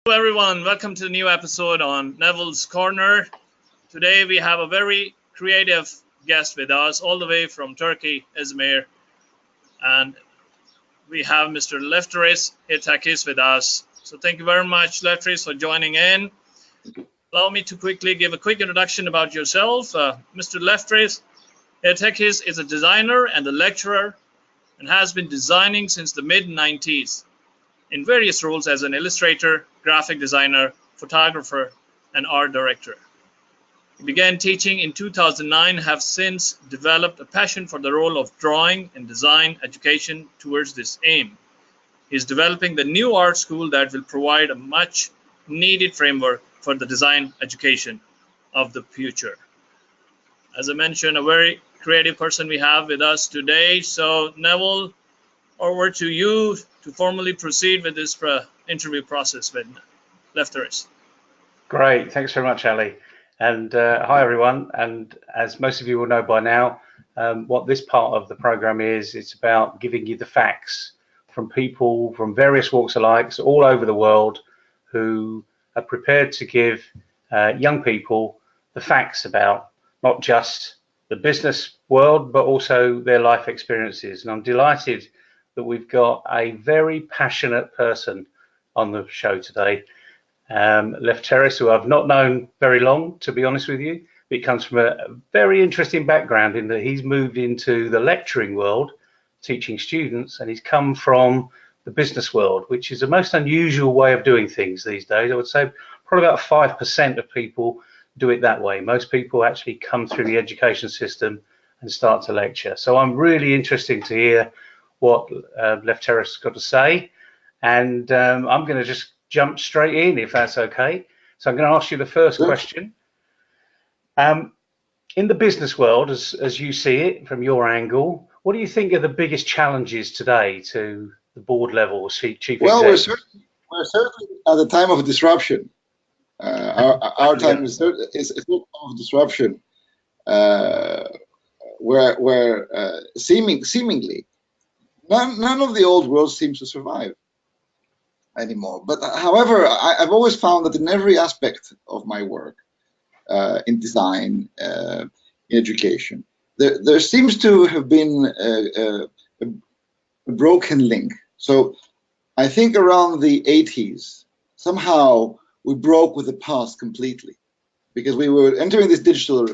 Hello everyone, welcome to the new episode on Neville's Corner. Today we have a very creative guest with us, all the way from Turkey, Izmir, and we have Mr. Lefteris Heretakis with us. So thank you very much, Lefteris, for joining in. Allow me to quickly give a quick introduction about yourself. Mr. Lefteris Heretakis is a designer and a lecturer and has been designing since the mid-90s. In various roles as an illustrator, graphic designer, photographer, and art director. He began teaching in 2009 and have since developed a passion for the role of drawing and design education towards this aim. He is developing the new art school that will provide a much needed framework for the design education of the future. As I mentioned, a very creative person we have with us today. So Neville, over to you to formally proceed with this interview process with Lefteris. Great, thanks very much, Ali. And hi, everyone. And as most of you will know by now, what this part of the program is, it's about giving you the facts from people from various walks of life all over the world who are prepared to give young people the facts about not just the business world, but also their life experiences. And I'm delighted that we've got a very passionate person on the show today, Lefteris, who I've not known very long, to be honest with you. He comes from a very interesting background in that he's moved into the lecturing world, teaching students, and he's come from the business world, which is the most unusual way of doing things these days. I would say probably about 5% of people do it that way. Most people actually come through the education system and start to lecture. So I'm really interested to hear what Lefteris has got to say, and I'm going to just jump straight in if that's okay. So I'm going to ask you the first question. In the business world, as you see it from your angle, what do you think are the biggest challenges today to the board level or chief executive? Well, we're certainly at the time of disruption. Our time is a time of disruption, where seemingly none of the old worlds seems to survive anymore. But however, I've always found that in every aspect of my work, in design, in education, there seems to have been a broken link. So I think around the 80s, somehow we broke with the past completely, because we were entering this digital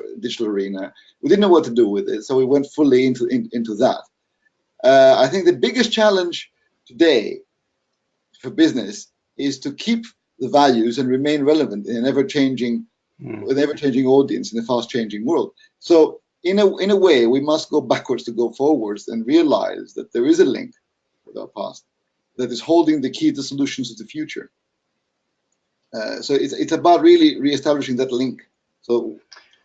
arena. We didn't know what to do with it, so we went fully into that. I think the biggest challenge today for business is to keep the values and remain relevant in an ever-changing audience in a fast-changing world. So in a way, we must go backwards to go forwards and realize that there is a link with our past that is holding the key to solutions of the future. So it's about really reestablishing that link. So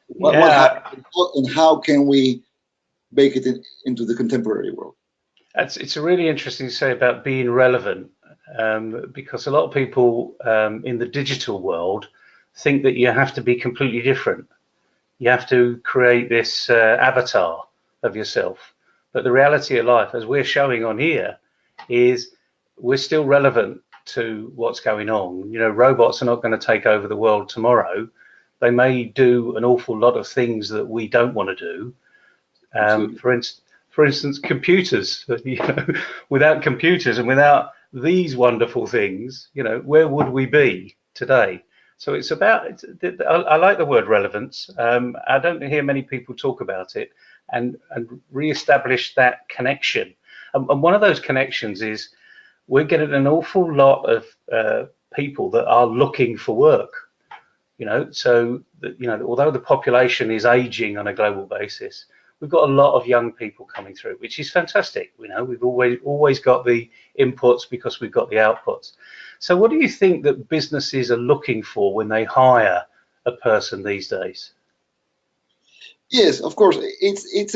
what happened and how can we bake it into the contemporary world? It's a really interesting to say about being relevant, because a lot of people in the digital world think that you have to be completely different. You have to create this avatar of yourself. But the reality of life, as we're showing on here, is we're still relevant to what's going on. You know, robots are not going to take over the world tomorrow. They may do an awful lot of things that we don't want to do. For instance, computers. You know, without computers and without these wonderful things, you know, where would we be today? So it's about. I like the word relevance. I don't hear many people talk about it, and re-establish that connection. And one of those connections is we're getting an awful lot of people that are looking for work. You know, so you know, although the population is aging on a global basis, we've got a lot of young people coming through, which is fantastic. You know, we've always got the inputs because we've got the outputs. So what do you think that businesses are looking for when they hire a person these days? Yes, of course. It's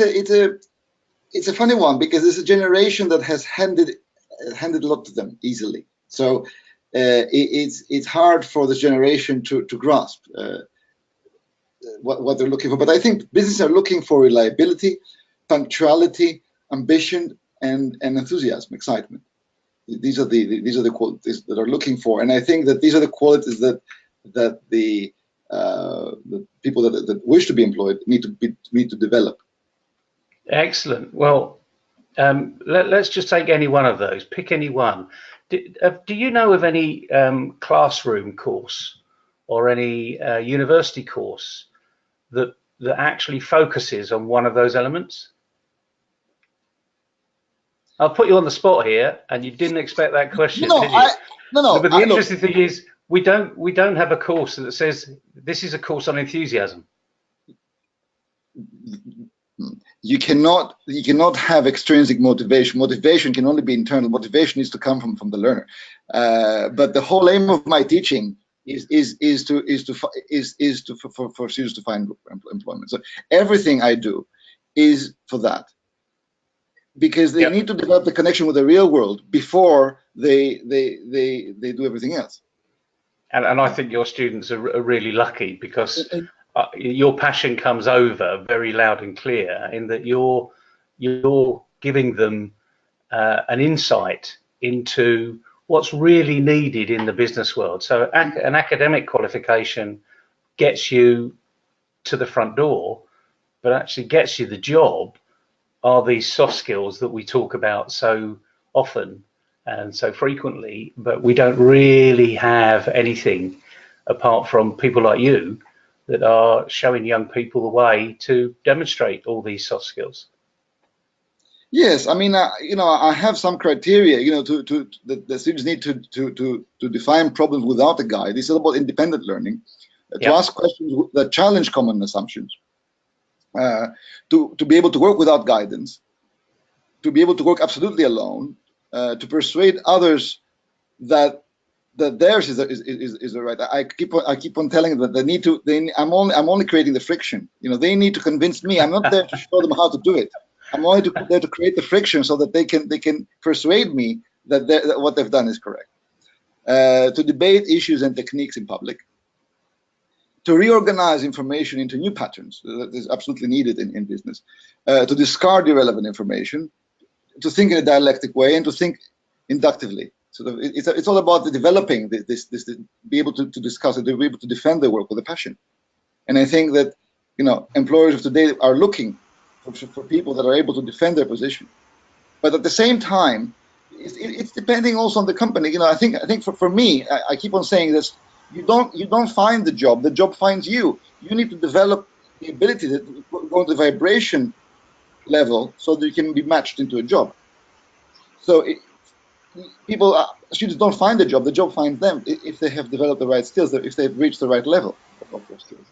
a funny one, because there's a generation that has handed a lot to them easily. So it's hard for this generation to grasp what they're looking for. But I think businesses are looking for reliability, punctuality, ambition, and enthusiasm, excitement. these are the qualities that are looking for, and I think that these are the qualities that the people that wish to be employed need to develop. Excellent. Well, let's just take any one of those. Pick any one. Do you know of any classroom course or any university course that actually focuses on one of those elements? I'll put you on the spot here, and you didn't expect that question, did you? No. But the interesting thing is, we don't have a course that says this is a course on enthusiasm. You cannot have extrinsic motivation. Motivation can only be internal. Motivation needs to come from the learner. But the whole aim of my teaching is for students to find employment. So everything I do is for that, because they need to develop the connection with the real world before they do everything else. And I think your students are really lucky, because your passion comes over very loud and clear in that you're giving them an insight into what's really needed in the business world. So an academic qualification gets you to the front door, but actually gets you the job are these soft skills that we talk about so often and so frequently, but we don't really have anything apart from people like you that are showing young people the way to demonstrate all these soft skills. Yes, I mean, I have some criteria, the students need to define problems without a guide. This is about independent learning, to ask questions that challenge common assumptions, to be able to work without guidance, to be able to work absolutely alone, to persuade others that theirs is the right. I keep on telling them that I'm only creating the friction. They need to convince me. I'm not there to show them how to do it. I'm only there to create the friction so that they can persuade me that what they've done is correct. To debate issues and techniques in public. To reorganize information into new patterns that is absolutely needed in business. To discard irrelevant information. To think in a dialectic way, and to think inductively. So it's all about developing this be able to discuss it, to be able to defend their work with a passion. And I think that employers of today are looking for people that are able to defend their position. But at the same time, it's depending also on the company. I think for me, I keep on saying this: you don't find the job finds you. You need to develop the ability to go to the vibration level so that you can be matched into a job. So students don't find the job finds them if they have developed the right skills, if they've reached the right level of their skills.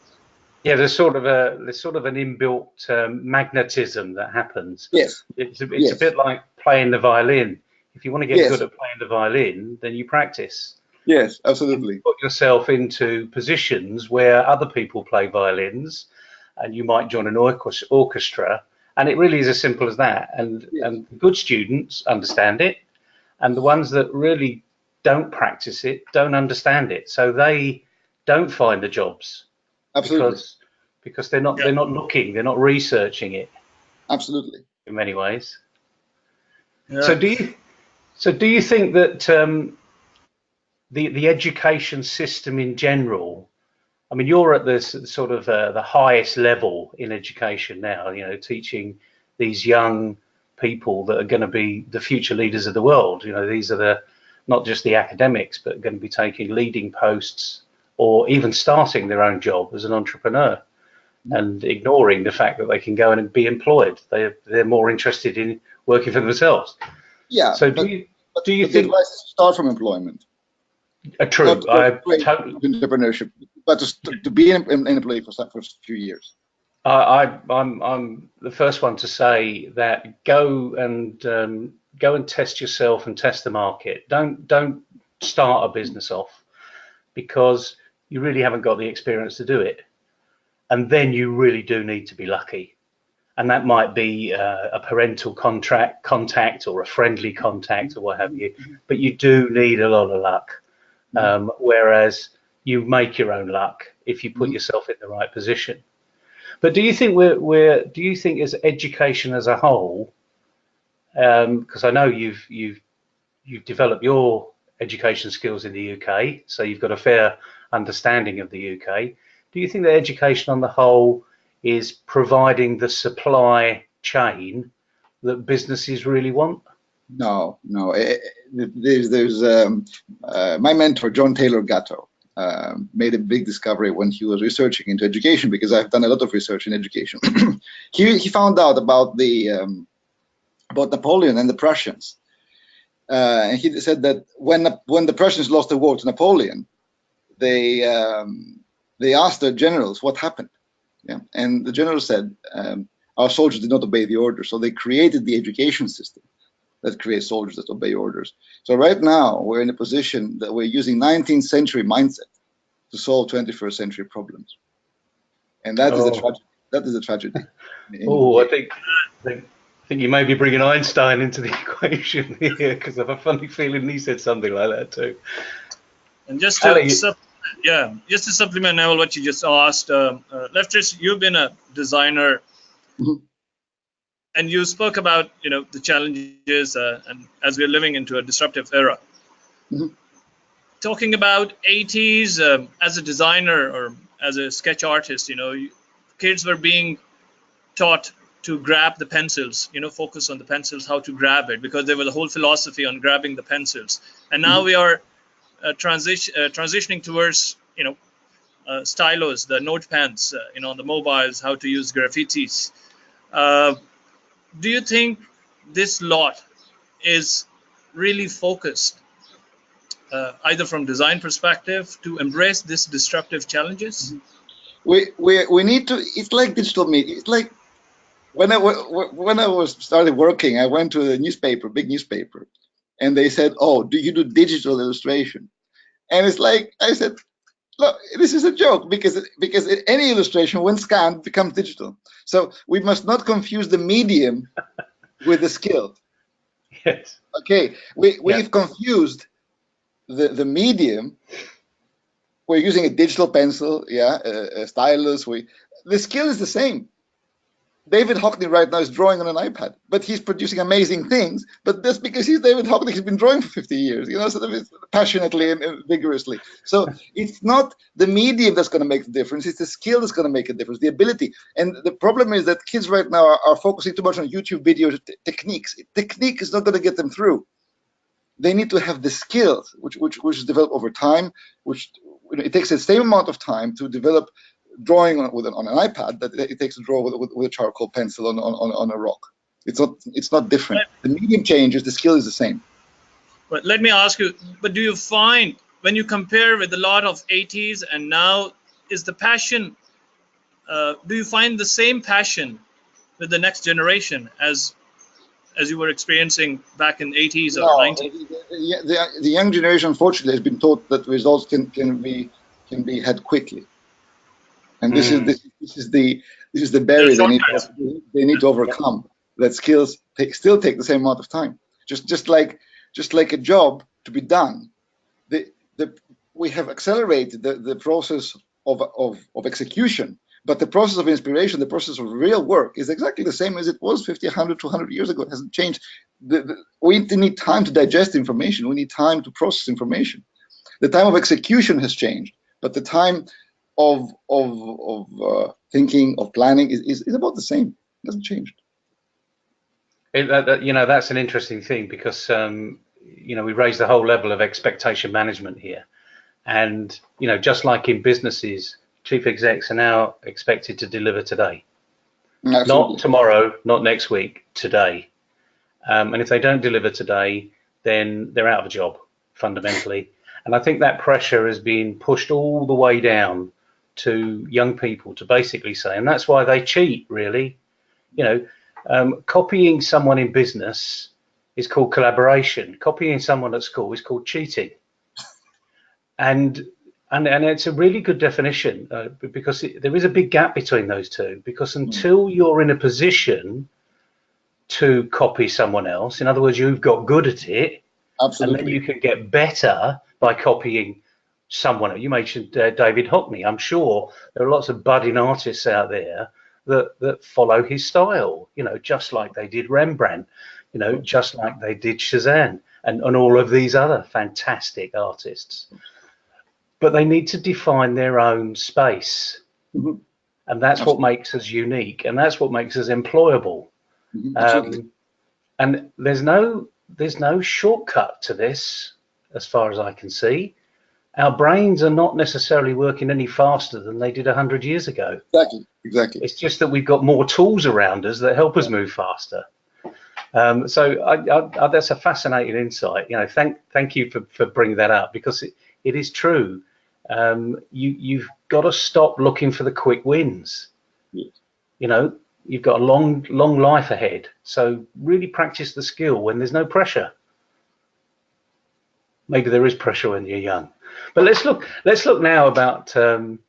Yeah, there's sort of an inbuilt magnetism that happens. Yes, it's a bit like playing the violin. If you want to get good at playing the violin, then you practice. Yes, absolutely. You put yourself into positions where other people play violins, and you might join an orchestra. And it really is as simple as that. And good students understand it, and the ones that really don't practice it don't understand it. So they don't find the jobs. Absolutely. Because they're not looking, they're not researching it. Absolutely. In many ways. Yeah. So do you think that the education system in general, I mean, you're at this sort of the highest level in education now, teaching these young people that are going to be the future leaders of the world. These are not just the academics, but going to be taking leading posts or even starting their own job as an entrepreneur, and ignoring the fact that they can go in and be employed. They're more interested in working for themselves. Yeah. So do you think the advice is to start from employment? True. Totally entrepreneurship, but to be an employee for a few years. I'm the first one to say that go and test yourself and test the market. Don't start a business off because you really haven't got the experience to do it, and then you really do need to be lucky, and that might be a parental contact or a friendly contact or what have you, but you do need a lot of luck. Whereas you make your own luck if you put yourself in the right position. But do you think do you think as education as a whole, because I know you've you've developed your education skills in the UK, so you've got a fair understanding of the UK. Do you think that education on the whole is providing the supply chain that businesses really want? No, no. There's my mentor, John Taylor Gatto, made a big discovery when he was researching into education, because I've done a lot of research in education. he found out about Napoleon and the Prussians. And he said that when the Prussians lost the war to Napoleon, they asked their generals what happened. Yeah? And the generals said, our soldiers did not obey the orders. So they created the education system that creates soldiers that obey orders. So right now we're in a position that we're using 19th century mindset to solve 21st century problems. And that is a tragedy. That is a tragedy. Oh, I think you may be bringing Einstein into the equation here, because I have a funny feeling he said something like that too. And just to supplement, Neville, what you just asked, Lefteris, you've been a designer, and you spoke about the challenges, and as we're living into a disruptive era. Talking about 80s, as a designer or as a sketch artist, kids were being taught to grab the pencils, focus on the pencils, how to grab it, because there was a whole philosophy on grabbing the pencils. And now we are transitioning towards, stylos, the note pens, on the mobiles, how to use graffitis. Do you think this lot is really focused, either from design perspective, to embrace these disruptive challenges? We need to. It's like digital media. It's like when I started working, I went to a big newspaper, and they said, "Oh, do you do digital illustration?" And it's like I said, "Look, this is a joke, because any illustration, when scanned, becomes digital. So we must not confuse the medium with the skill." Yes. Okay, we've confused the medium. We're using a digital pencil, a stylus. The skill is the same. David Hockney right now is drawing on an iPad, but he's producing amazing things. But that's because he's David Hockney. He's been drawing for 50 years, sort of passionately and vigorously. So it's not the medium that's going to make the difference. It's the skill that's going to make a difference, the ability. And the problem is that kids right now are focusing too much on YouTube video techniques. Technique is not going to get them through. They need to have the skills, which is developed over time. Which it takes the same amount of time to develop drawing on an iPad that it takes to draw with a charcoal pencil on a rock. It's not different. The medium changes, the skill is the same. But let me ask you, but do you find, when you compare with a lot of 80s and now, is the passion, do you find the same passion with the next generation as you were experiencing back in 80s or 90s? The young generation, unfortunately, has been taught that results can be had quickly. And this is the barrier they need to overcome. That skills still take the same amount of time. Just like a job to be done. We have accelerated the process of execution, but the process of inspiration, the process of real work, is exactly the same as it was 50, 100, 200 years ago. It hasn't changed. We need time to digest information. We need time to process information. The time of execution has changed, but the time of thinking, of planning is about the same. It hasn't changed. That's an interesting thing, because we raised the whole level of expectation management here, and just like in businesses, chief execs are now expected to deliver today. Absolutely. Not tomorrow, not next week, today. And if they don't deliver today, then they're out of a job, fundamentally. And I think that pressure has been pushed all the way down to young people to basically say, and that's why they cheat, really. Copying someone in business is called collaboration. Copying someone at school is called cheating. And it's a really good definition, because there is a big gap between those two. Because until you're in a position to copy someone else, in other words, you've got good at it, absolutely, and then you can get better by copying someone else. You mentioned David Hockney. I'm sure there are lots of budding artists out there that follow his style, just like they did Rembrandt, just like they did Cezanne. and all of these other fantastic artists. But they need to define their own space. Mm-hmm. And that's Absolutely. what makes us unique, and that's what makes us employable. Mm-hmm. Absolutely. And there's no shortcut to this, as far as I can see. Our brains are not necessarily working any faster than they did 100 years ago. Exactly. It's just that we've got more tools around us that help us move faster. So I, that's a fascinating insight. You know, thank you for bringing that up, because it is true. You've got to stop looking for the quick wins. Yes. You know, you've got a long life ahead. So really practice the skill when there's no pressure. Maybe there is pressure when you're young. But let's look now about, you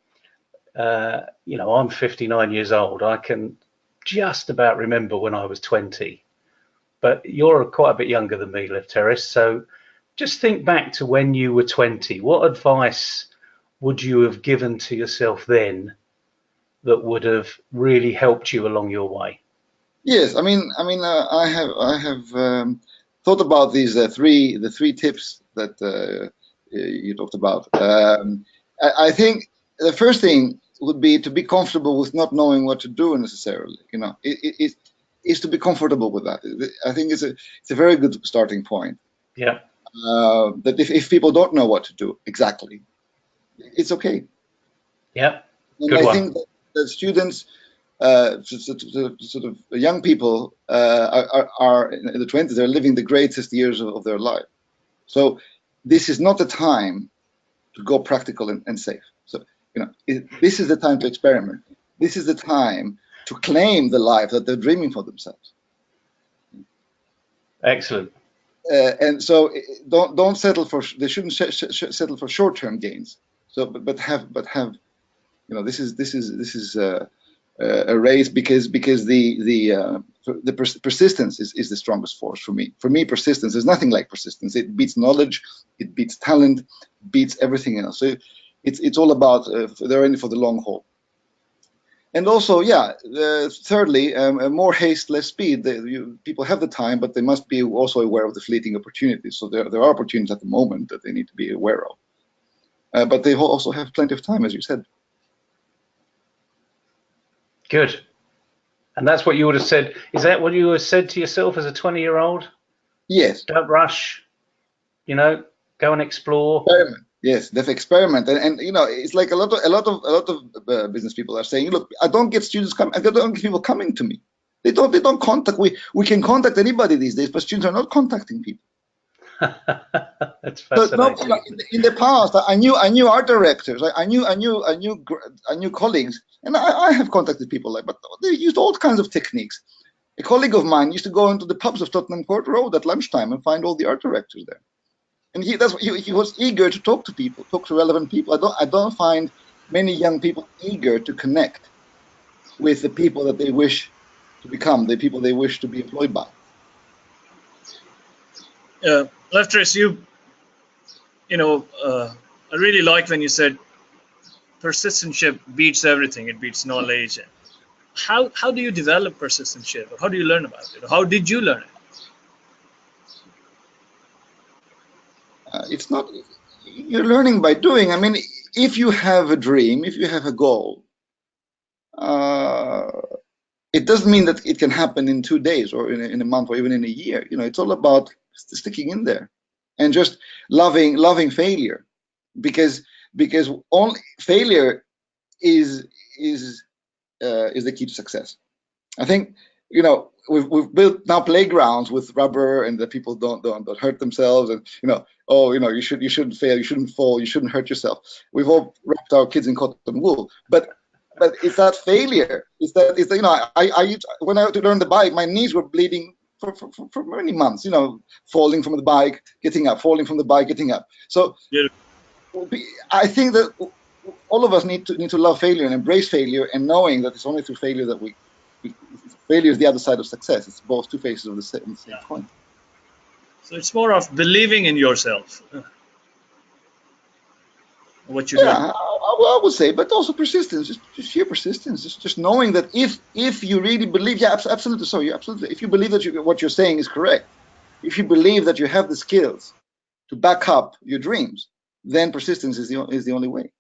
know, I'm 59 years old. I can just about remember when I was 20. But you're quite a bit younger than me, Lefteris. So just think back to when you were 20. What advice would you have given to yourself then that would have really helped you along your way? Yes, I mean, I have thought about these the three tips that you talked about. I think the first thing would be to be comfortable with not knowing what to do necessarily. You know, it is to be comfortable with that. I think it's a very good starting point. Yeah. That if people don't know what to do exactly, it's okay. Yeah. And Good I one. think that students, sort of young people, are in the 20s. They're living the greatest years of their life. So this is not the time to go practical and safe. So, you know, this is the time to experiment. This is the time to claim the life that they're dreaming for themselves. Excellent. And so don't settle for, they shouldn't settle for short-term gains. So but have you know, this is a race, because the persistence is the strongest force for me. For me, persistence is nothing like persistence. It beats knowledge, it beats talent, beats everything else. So it's all about they're in it for the long haul. And also, yeah, thirdly, more haste, less speed. People have the time, but they must be also aware of the fleeting opportunities. So there are opportunities at the moment that they need to be aware of. But they also have plenty of time, as you said. Good. And that's what you would have said. Is that what you would have said to yourself as a 20-year-old? Yes. Don't rush. You know, go and explore. Experiment. Yes, they've experiment, and you know, it's like a lot of business people are saying, look, I don't get students coming, I don't get people coming to me. They don't contact. We can contact anybody these days, but students are not contacting people. That's fascinating. So, no, in the past, I knew art directors, I knew colleagues, and I have contacted people, but they used all kinds of techniques. A colleague of mine used to go into the pubs of Tottenham Court Road at lunchtime and find all the art directors there. And he was eager to talk to people, talk to relevant people. I don't find many young people eager to connect with the people that they wish to become, the people they wish to be employed by. Lefteris, you know, I really like when you said persistence beats everything. It beats knowledge. How do you develop persistence? Or how do you learn about it? Or how did you learn it? It's not, you're learning by doing. I mean, if you have a dream, if you have a goal, it doesn't mean that it can happen in 2 days or in a month or even in a year. You know, it's all about sticking in there and just loving failure, because only failure is the key to success. I think, you know, we've built now playgrounds with rubber, and that people don't hurt themselves, and you know, oh, you know, you shouldn't fail, you shouldn't fall, you shouldn't hurt yourself. We've all wrapped our kids in cotton wool, but it's that failure. It's that you know, I when I had to learn the bike, my knees were bleeding for many months. You know, falling from the bike, getting up, falling from the bike, getting up. So Yeah. I think that all of us need to love failure and embrace failure, and knowing that it's only through failure that failure is the other side of success. It's both two faces of the same coin. So it's more of believing in yourself. What you're Yeah, doing. I would say, but also persistence, just sheer persistence, just knowing that if you really believe, yeah, absolutely, so you absolutely, if you believe that what you're saying is correct, if you believe that you have the skills to back up your dreams, then persistence is the only way.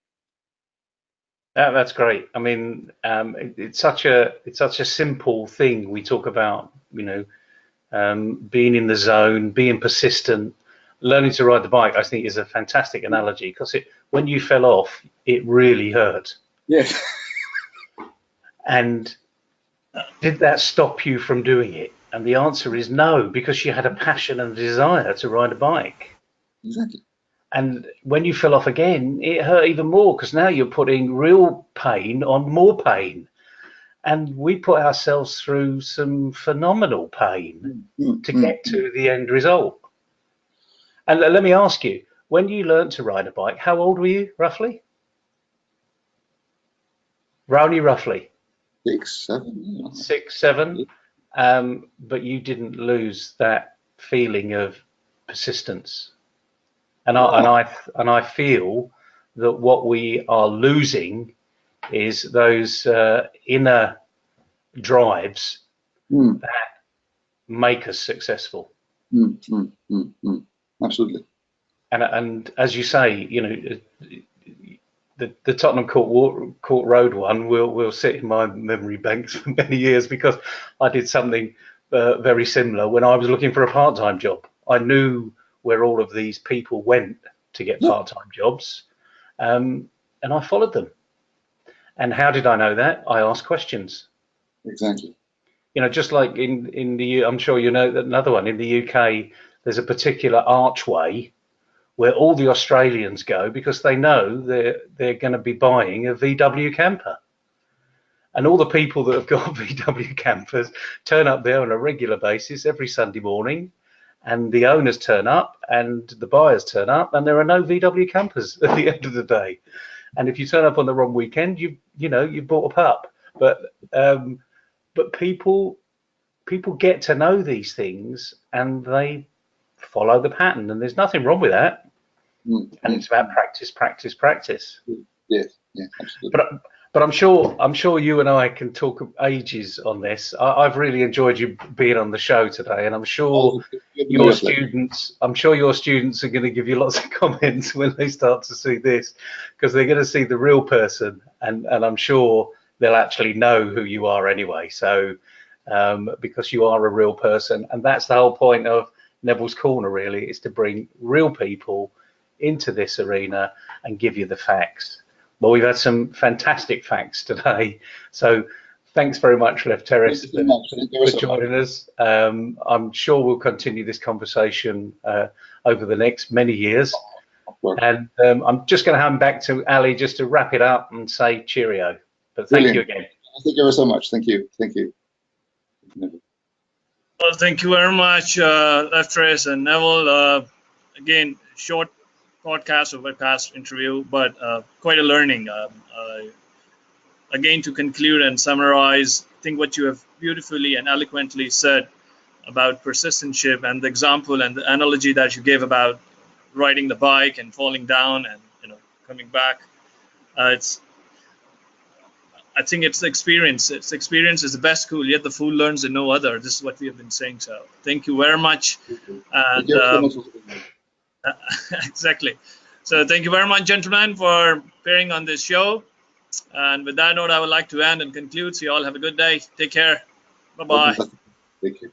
That's great. I mean, it's such a simple thing. We talk about, being in the zone, being persistent, learning to ride the bike. I think is a fantastic analogy, because when you fell off, it really hurt. Yes. And did that stop you from doing it? And the answer is no, because you had a passion and a desire to ride a bike. Exactly. And when you fell off again, it hurt even more, because now you're putting real pain on more pain. And we put ourselves through some phenomenal pain to get to the end result. And let me ask you, when you learned to ride a bike, how old were you, roughly? Only roughly? 6, 7. 6, 7. But you didn't lose that feeling of persistence. And I feel that what we are losing is those inner drives that make us successful. Absolutely. And as you say, the Tottenham Court Road one will sit in my memory banks for many years, because I did something very similar when I was looking for a part-time job. I knew where all of these people went to get part-time jobs, and I followed them. And how did I know that? I asked questions. Exactly. Just like in the, I'm sure you know that another one in the UK, there's a particular archway where all the Australians go, because they know they're going to be buying a VW camper. And all the people that have got VW campers turn up there on a regular basis every Sunday morning, and the owners turn up and the buyers turn up, and there are no VW campers at the end of the day. And if you turn up on the wrong weekend, you bought a pup. But people get to know these things, and they follow the pattern, and there's nothing wrong with that. And it's about practice. Yes, absolutely. But I'm sure you and I can talk ages on this. I've really enjoyed you being on the show today, and I'm sure your students are going to give you lots of comments when they start to see this, because they're going to see the real person, and I'm sure they'll actually know who you are anyway. So because you are a real person, and that's the whole point of Neville's Corner, really, is to bring real people into this arena and give you the facts. Well, we've had some fantastic facts today, so thanks very much, Lefteris, for joining us. I'm sure we'll continue this conversation over the next many years, and I'm just going to hand back to Ali just to wrap it up and say cheerio. But thank you again. Thank you so much. Thank you. Well, thank you very much, Lefteris and Neville. Again, short podcast or webcast interview, but quite a learning. Again, to conclude and summarize, I think what you have beautifully and eloquently said about persistentship, and the example and the analogy that you gave about riding the bike and falling down and coming back. I think it's the experience. Experience is the best school, yet the fool learns in no other. This is what we have been saying. So thank you very much. And exactly. So thank you very much, gentlemen, for appearing on this show. And with that note, I would like to end and conclude. So you all have a good day. Take care. Bye-bye. Thank you.